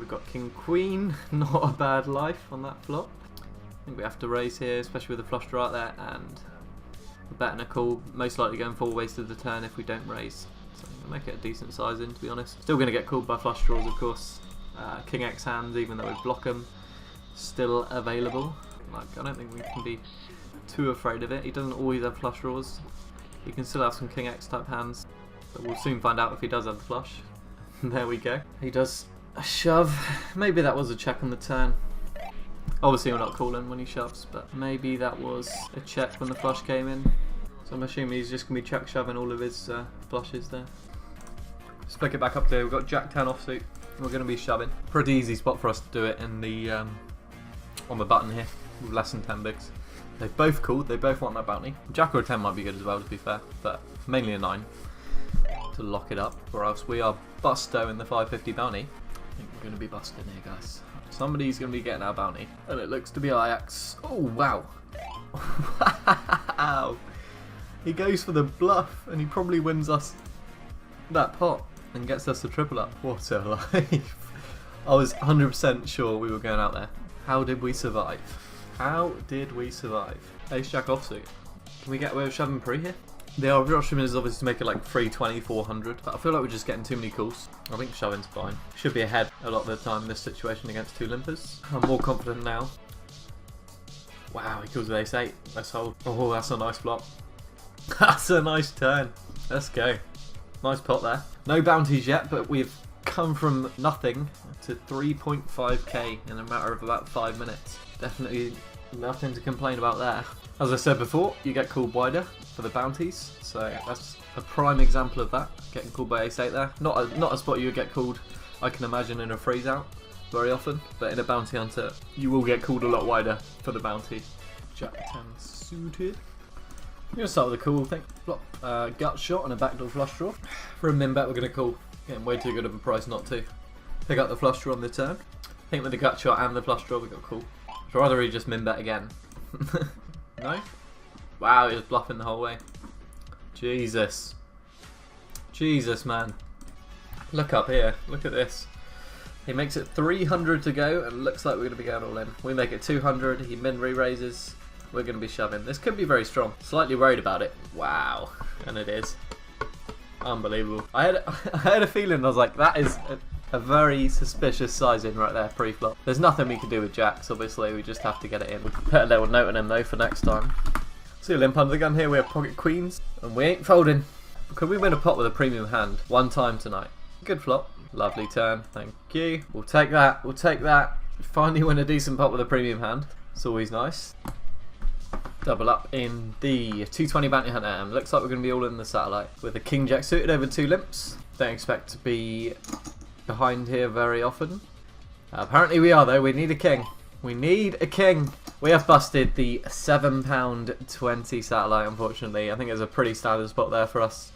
we've got king queen, not a bad life on that flop. I think we have to raise here, especially with the flush draw out there, and the bet and a call, most likely going 4 ways to the turn if we don't raise. So I'm going to make it a decent size in, to be honest. Still going to get called by flush draws, of course. King X hands, even though we block them, still available. Like, I don't think we can be too afraid of it. He doesn't always have flush draws. He can still have some King X type hands, but we'll soon find out if he does have the flush. There we go. He does a shove. Maybe that was a check on the turn. Obviously we're not calling when he shoves, but maybe that was a check when the flush came in. So I'm assuming he's just going to be check shoving all of his flushes there. Let's pick it back up there. We've got Jack 10 offsuit. We're going to be shoving. Pretty easy spot for us to do it in the on the button here with less than 10 bigs. They've both called. They both want that bounty. Jack or a 10 might be good as well, to be fair, but mainly a 9 to lock it up, or else we are busto in the 550 bounty. I think we're going to be busting here, guys. Somebody's going to be getting our bounty, and it looks to be Ajax. Oh, wow. Wow. He goes for the bluff, and he probably wins us that pot and gets us the triple up. What a life. I was 100% sure we were going out there. How did we survive? How did we survive? Ace Jack offsuit. Can we get away with shoving pre here? The option is obviously to make it like 320, 400, but I feel like we're just getting too many calls. I think shoving's fine. Should be ahead a lot of the time in this situation against 2 limpers. I'm more confident now. Wow, he calls with ace 8. Let's hold. Oh, that's a nice flop. That's a nice turn. Let's go. Nice pot there. No bounties yet, but we've come from nothing to 3.5k in a matter of about 5 minutes. Definitely nothing to complain about there. As I said before, you get called wider for the bounties, so that's a prime example of that, getting called by ace 8 there. Not a spot you would get called, I can imagine, in a freeze out very often, but in a bounty hunter you will get called a lot wider for the bounty. Jack 10 suited. I'm going to start with a cool thing. Flop, gut shot and a backdoor flush draw. For a min bet we're going to call. Getting way too good of a price not to. Pick up the flush draw on the turn. I think with the gut shot and the flush draw we got cool. So rather he just min bet again. No? Wow, he was bluffing the whole way. Jesus. Jesus, man. Look up here. Look at this. He makes it 300 to go and looks like we're going to be going all in. We make it 200. He min re-raises. We're going to be shoving. This could be very strong. Slightly worried about it. Wow. And it is. Unbelievable. I had a feeling. I was like, that is a very suspicious sizing right there pre-flop. There's nothing we can do with jacks, obviously. We just have to get it in. We'll put a little note on him though for next time. See a limp under the gun here. We have pocket queens and we ain't folding. Could we win a pot with a premium hand one time tonight? Good flop. Lovely turn. Thank you. We'll take that. We'll take that. Finally win a decent pot with a premium hand. It's always nice. Double up in the 220 bounty hunter, and looks like we're going to be all in the satellite with a king jack suited over 2 limps. Don't expect to be behind here very often. Apparently we are though. We need a king. We need a king. We have busted the £7.20 satellite, unfortunately. I think it's a pretty standard spot there for us.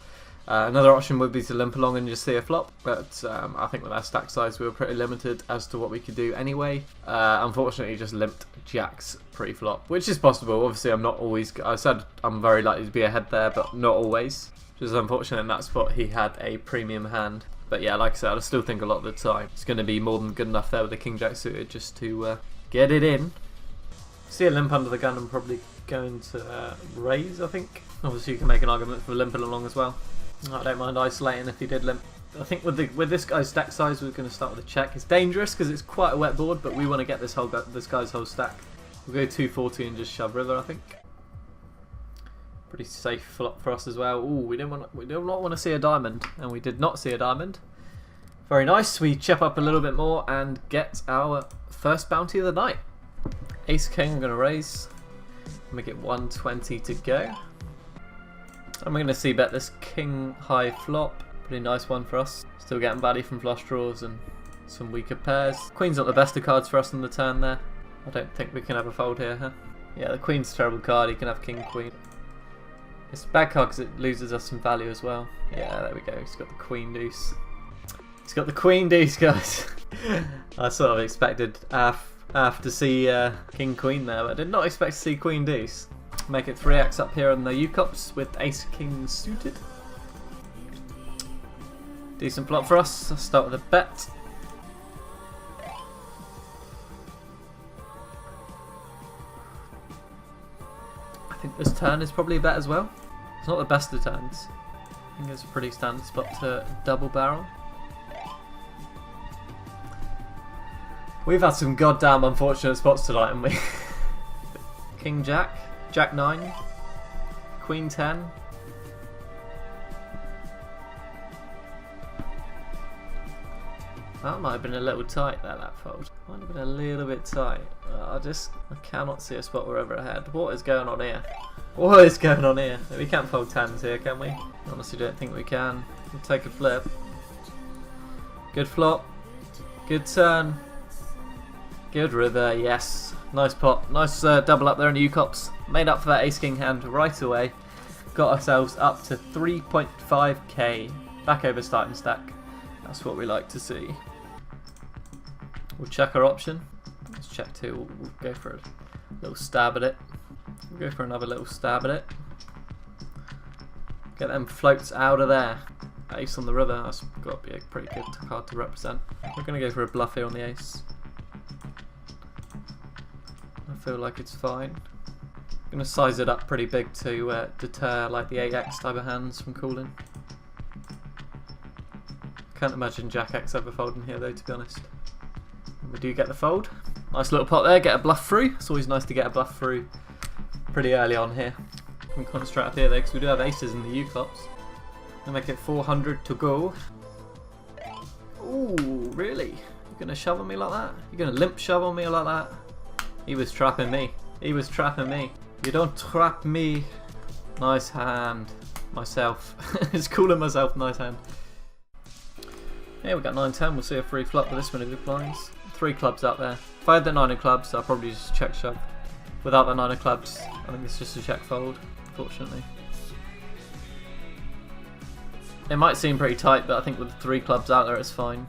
Another option would be to limp along and just see a flop, but I think with our stack size we were pretty limited as to what we could do anyway. Unfortunately just limped jacks pre-flop, which is possible. Obviously I'm not always, I said I'm very likely to be ahead there, but not always. Which is unfortunate. In that spot he had a premium hand. But yeah, like I said, I still think a lot of the time it's going to be more than good enough there with the king jack suited just to get it in. See a limp under the gun, I'm probably going to raise, I think. Obviously you can make an argument for limping along as well. I don't mind isolating if he did limp. I think with this guy's stack size, we're going to start with a check. It's dangerous because it's quite a wet board, but we want to get this guy's whole stack. We'll go 240 and just shove river, I think. Pretty safe flop for us as well. Ooh, we do not want to see a diamond, and we did not see a diamond. Very nice. We chip up a little bit more and get our first bounty of the night. Ace king, I'm going to raise. Make it 120 to go. I'm going to see bet this king high flop. Pretty nice one for us. Still getting baddie from flush draws and some weaker pairs. Queen's not the best of cards for us on the turn there. I don't think we can have a fold here, huh? Yeah, the queen's a terrible card. You can have king queen. It's a bad card because it loses us some value as well. Yeah, there we go. He's got the queen deuce. He's got the queen deuce, guys. I sort of expected to see king queen there, but I did not expect to see queen deuce. Make it 3x up here on the UKOPS with ace king suited. Decent flop for us. Let's start with a bet. think this turn is probably a bet as well. It's not the best of turns. I think it's a pretty standard spot to double barrel. We've had some goddamn unfortunate spots tonight, haven't we? King Jack, Jack 9, Queen 10. That might have been a little tight there, that fold. Might have been a little bit tight. I cannot see a spot we're over ahead. What is going on here? What is going on here? We can't fold 10s here, can we? Honestly don't think we can. We'll take a flip. Good flop. Good turn. Good river, yes. Nice pot. Nice double up there in the UKOPS. Made up for that ace-king hand right away. Got ourselves up to 3.5k. Back over starting stack. That's what we like to see. We'll check our option. Let's check 2. We'll go for a little stab at it. We'll go for another little stab at it. Get them floats out of there. Ace on the river. That's got to be a pretty good card to represent. We're going to go for a bluff here on the ace. I feel like it's fine. I'm going to size it up pretty big to deter like the 8x type of hands from calling. Can't imagine Jack X ever folding here though, to be honest. And we do get the fold. Nice little pot there, get a bluff through. It's always nice to get a bluff through pretty early on here. We can concentrate up here though, because we do have aces in the UKOPS. We'll make it 400 to go. Ooh, really? You're going to shove on me like that? You're going to limp shove on me like that? He was trapping me. He was trapping me. You don't trap me. Nice hand. Myself. Just calling myself nice hand. Yeah, we got 9-10. We'll see a free flop with this many big blinds. 3 clubs out there. If I had the 9 of clubs, I'll probably just check shove. Without the 9 of clubs, I think it's just a check fold, fortunately. It might seem pretty tight, but I think with the 3 clubs out there, it's fine.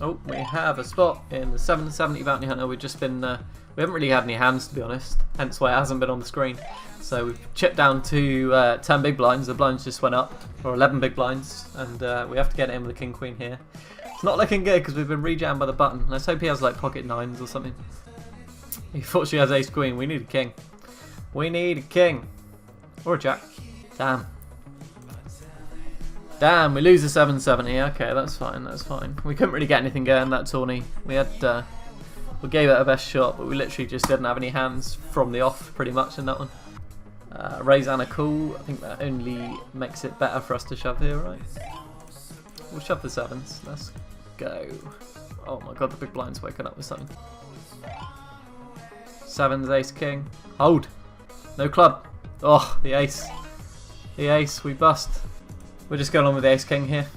Oh, we have a spot in the 770 Bounty Hunter. We've just been, we haven't really had any hands, to be honest, hence why it hasn't been on the screen. So we've chipped down to 10 big blinds. The blinds just went up, or 11 big blinds, and we have to get it in with the king queen here. It's not looking good because we've been rejammed by the button. Let's hope he has like pocket 9s or something. He fortunately has ace queen. We need a king. We need a king. Or a jack. Damn. Damn, we lose the 770. Okay, that's fine, that's fine. We couldn't really get anything going that tourney. We had, we gave it our best shot, but we literally just didn't have any hands from the off pretty much in that one. Raise and a call. I think that only makes it better for us to shove here, right? We'll shove the 7s. Let's go. Oh my god, the big blind's waking up with something. 7s, ace, king. Hold. No club. Oh, the ace. The ace, we bust. We're just going on with the ace king here.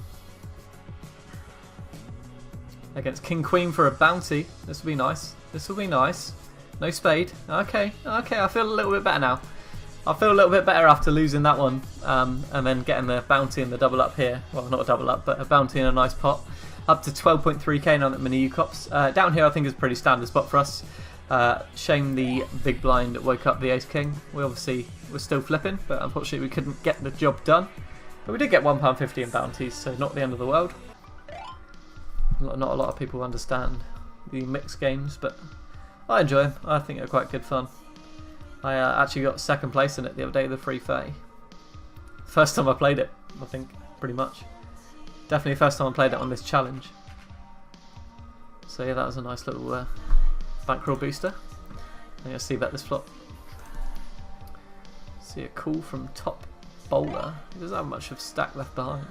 Against king queen for a bounty. This will be nice. This will be nice. No spade. Okay, okay, I feel a little bit better now. I feel a little bit better after losing that one. And then getting the bounty and the double up here. Well, not a double up, but a bounty and a nice pot. Up to 12.3k now at Mini UKOPS. Down here I think is a pretty standard spot for us. Shame the big blind woke up the ace king. We obviously were still flipping, but unfortunately we couldn't get the job done. But we did get £1.50 in bounties, so not the end of the world. Not a lot of people understand the mixed games, but I enjoy them. I think they're quite good fun. I actually got second place in it the other day, the free Fae. First time I played it, I think, pretty much. Definitely first time I played it on this challenge. So yeah, that was a nice little bankroll booster. I'm going to see bet this flop. See a call from top bowler. He doesn't have much of stack left behind.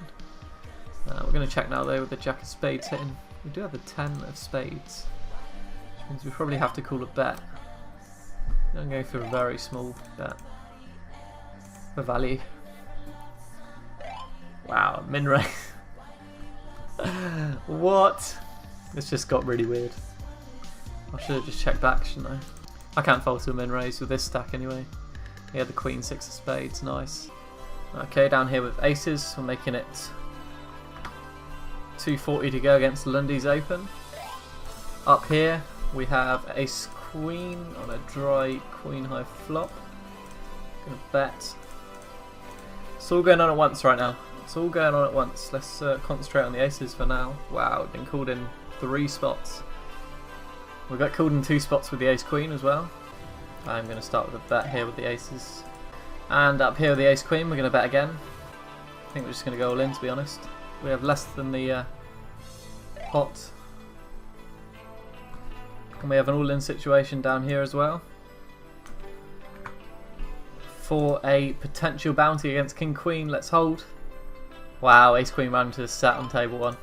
We're going to check now though with the jack of spades hitting. We do have the 10 of spades, which means we probably have to call a bet. I'm going for a very small bet for value. Wow, min raise. What? This just got really weird. I should have just checked back, shouldn't I? I can't fold to a min raise with this stack anyway. He had the queen, 6 of spades, nice. Okay, down here with aces, we're making it 240 to go against Lundy's open. Up here we have ace queen on a dry queen high flop. Gonna bet. It's all going on at once right now. It's all going on at once. Let's concentrate on the aces for now. Wow, been called in 3 spots. We got called in 2 spots with the ace queen as well. I'm going to start with a bet here with the aces. And up here with the ace queen, we're going to bet again. I think we're just going to go all in, to be honest. We have less than the pot. And we have an all-in situation down here as well. For a potential bounty against king queen, let's hold. Wow, ace queen ran to sat on table 1.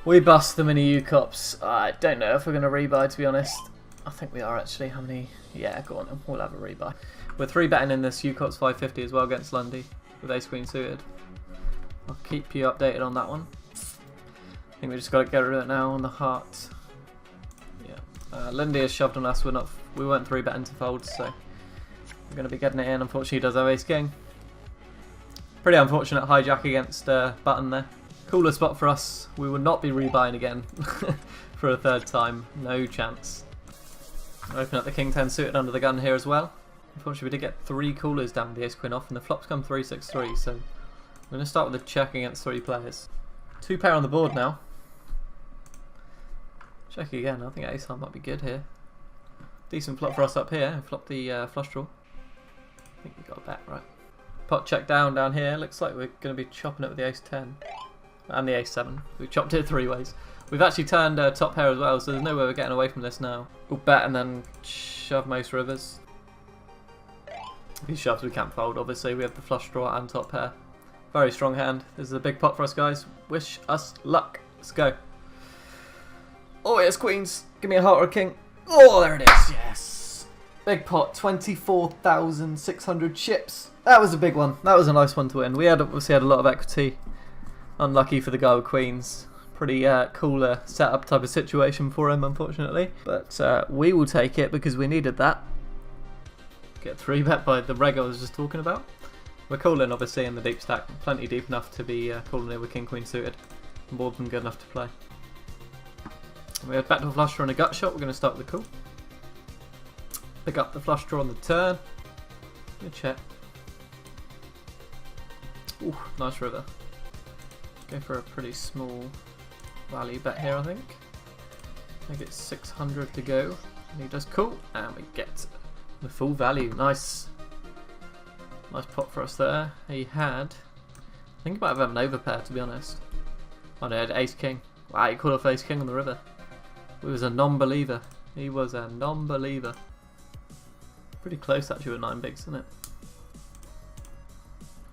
We bust the mini UKOPS. I don't know if we're going to rebuy, to be honest. I think we are actually. How many? Yeah, go on, we'll have a rebuy. We're 3-betting in this UKOPS 550 as well against Lundy with ace queen suited. I'll keep you updated on that one. I think we just got to get rid of it now on the heart. Yeah, Lundy has shoved on us. We weren't 3-betting to fold, so we're going to be getting it in. Unfortunately, he does have ace king. Pretty unfortunate hijack against button there. Cooler spot for us. We will not be rebuying again for a 3rd time. No chance. Open up the king 10 suited under the gun here as well. Unfortunately, we did get 3 coolers down with the ace queen off, and the flops come 3-6-3. So I'm going to start with a check against 3 players. 2 pair on the board now. Check again. I think ace high might be good here. Decent flop for us up here. Flop the flush draw. I think we got a bet right. Pot check down here. Looks like we're going to be chopping it with the ace 10 and the ace 7. We chopped it 3 ways. We've actually turned top pair as well, so there's no way we're getting away from this now. We'll bet and then shove most rivers. If he shoves, we can't fold. Obviously, we have the flush draw and top pair. Very strong hand. This is a big pot for us, guys. Wish us luck. Let's go. Oh, it's queens. Give me a heart or a king. Oh, there it is. Yes. Big pot. 24,600 chips. That was a big one. That was a nice one to win. We obviously had a lot of equity. Unlucky for the guy with queens. Pretty cooler setup type of situation for him, unfortunately. But we will take it because we needed that. Get 3-bet by the reg I was just talking about. We're calling, obviously, in the deep stack. Plenty deep enough to be calling it with king queen suited. More than good enough to play. We have back to a flush draw and a gut shot. We're going to start with the call. Pick up the flush draw on the turn. Good check. Ooh, nice river. Go for a pretty small value bet here, I think. I think it's 600 to go. And he does call, and we get the full value. Nice. Nice pot for us there. He had, I think he might have an overpair, to be honest. Oh no, he had ace king. Wow, he called off ace king on the river. He was a non-believer. He was a non-believer. Pretty close actually with 9 bigs, isn't it?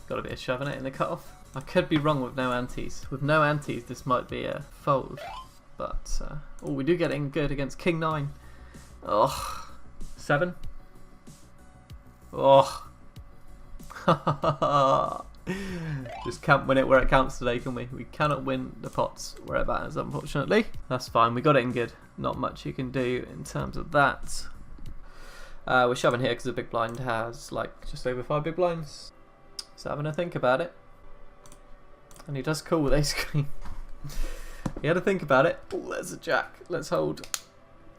Got to be a shoving it in the cutoff. I could be wrong with no antes. With no antes, this might be a fold. But, oh, we do get in good against king 9. Oh, 7. Oh. Just can't win it where it counts today, can we? We cannot win the pots where it matters, unfortunately. That's fine. We got it in good. Not much you can do in terms of that. We're shoving here because the big blind has like just over 5 big blinds. So having a think about it. And he does call with ace queen. He had to think about it. Oh, there's a jack. Let's hold.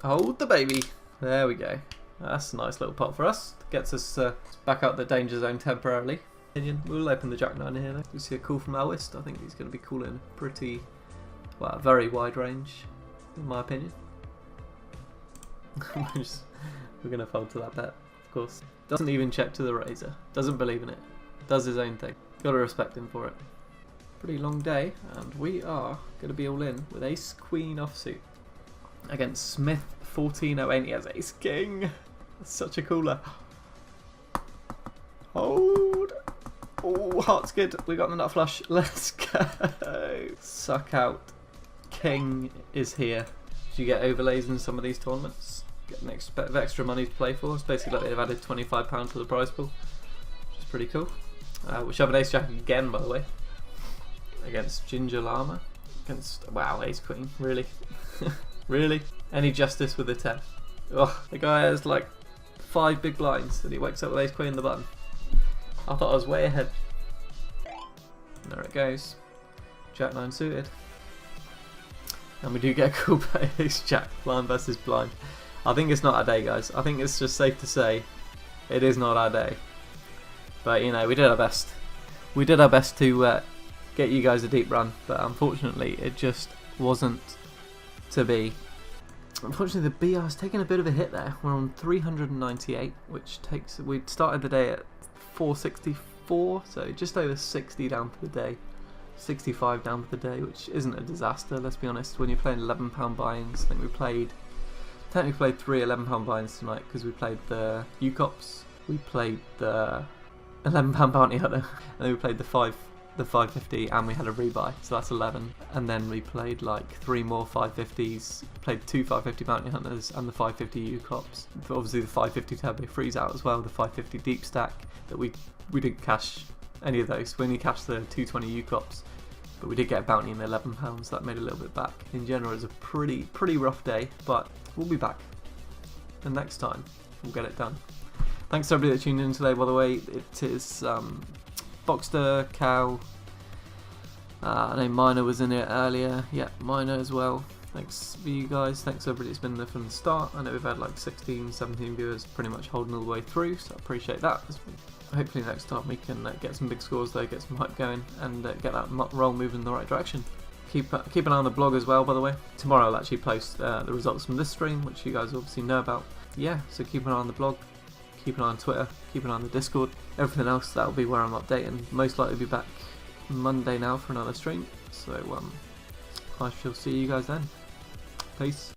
Hold the baby. There we go. That's a nice little pot for us. Gets us back out the danger zone temporarily. We'll open the jack 9 here though. We see a call from Elwist. I think he's going to be calling pretty, well, very wide range, in my opinion. We're going to fold to that bet, of course. Doesn't even check to the razor. Doesn't believe in it. Does his own thing. Got to respect him for it. Pretty long day, and we are going to be all in with ace queen offsuit against Smith 1408. He has ace king. That's such a cooler. Hold. Oh, heart's good. We got the nut flush. Let's go. Suck out. King is here. Do you get overlays in some of these tournaments? Get an bit of extra money to play for. It's basically like they've added £25 to the prize pool, which is pretty cool. We shove an ace jack again, by the way, against Ginger Llama. Against, wow, ace queen. Really? Really? Any justice with a 10? Oh, the guy has like 5 big blinds and he wakes up with ace queen in the button. I thought I was way ahead. And there it goes. Jack 9 suited. And we do get a cool play ace jack. Blind versus blind. I think it's not our day, guys. I think it's just safe to say it is not our day. But, you know, we did our best. We did our best to get you guys a deep run. But unfortunately, it just wasn't to be. Unfortunately, the BR has taken a bit of a hit there. We're on 398, which takes... We started the day at 464, so just over 60 down for the day. 65 down for the day, which isn't a disaster, let's be honest. When you're playing £11 buy-ins, I think we technically played 3 £11 buy-ins tonight, because we played the UKOPS, we played the £11 bounty hunter, and then we played the 550, and we had a rebuy, so that's 11. And then we played like 3 more 550s, played 2 550 bounty hunters and the 550 UKOPS. Obviously the 550 turbo freeze out as well, the 550 deep stack, that we didn't cash any of those. We only cashed the 220 UKOPS, but we did get a bounty in the £11, so that made a little bit back. In general, it was a pretty rough day, but we'll be back, and next time we'll get it done. Thanks to everybody that tuned in today, by the way. It is Boxster, Cow, I know Miner was in it earlier, yeah, Miner as well. Thanks for you guys, thanks to everybody that's been there from the start. I know we've had like 16, 17 viewers pretty much holding all the way through, so I appreciate that. Hopefully next time we can get some big scores though, get some hype going, and get that roll moving in the right direction. Keep an eye on the blog as well, by the way. Tomorrow I'll actually post the results from this stream, which you guys obviously know about. Yeah, so keep an eye on the blog, keep an eye on Twitter, keep an eye on the Discord. Everything else, that'll be where I'm updating. Most likely be back Monday now for another stream, so I shall see you guys then. Peace.